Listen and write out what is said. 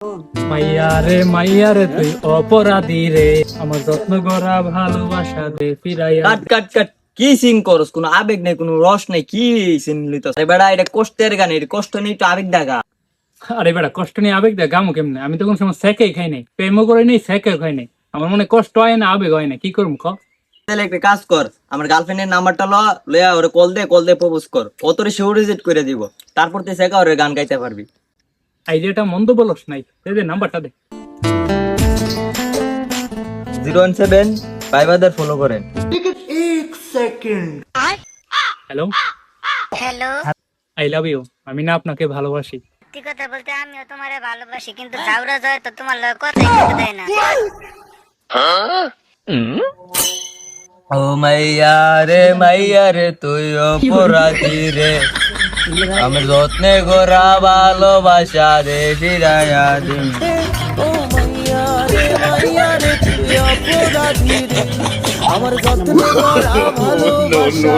মাইয়া রে তুই অপরাধী রে, আমার যত্ন করা ভালোবাসা দে ফিরাইয়া। কাট কাট কাট, কি সিং করস? কোনো আবেগ নাই, কোনো রস নাই, কি সিং লিতস? বেড়া, এটা কষ্টের গান, এটা কষ্ট নেই তো আবেগ দেখা। আরে বেটা, কষ্ট নিয়ে আবেগ দেয় গামো কেমনে? আমি তো কোন সময় সেকেই খাই নাই, প্রেমও করে নাই, সেকেও খাই নাই। আমার মনে কষ্ট হয় না, আবেগ হয় না, কি করবো ক? তাহলে একটা কাজ কর, আমার গার্লফ্রেন্ডের নাম্বারটা লয়া ওরে কল দে প্রপোজ কর, ও তোরে সেও রিজেক্ট করে দিব, তারপর তুই সেকা ওরে গান গাইতে পারবি। আইডিয়াটা মন্দ বলস নাই, দে নাম্বারটা দে। 017 ভাইবাদের ফলো করেন। Hello hello, I love you, আমি না আপনাকে ভালোবাসি। সত্যি কথা বলতে আমিও তোমারে ভালোবাসি, কিন্তু ঝাউরা জয় তো তোমার লগে কথাই বলতে দেয় না। ও মাইয়া রে তুই অপরাধী রে, আমার যত্নে গোরা ভালোবাসা দে ফিরাইয়া দিন। ও মাইয়া রে তুই অপরাধী রে, আমার যত্ন করা ভালোবাসা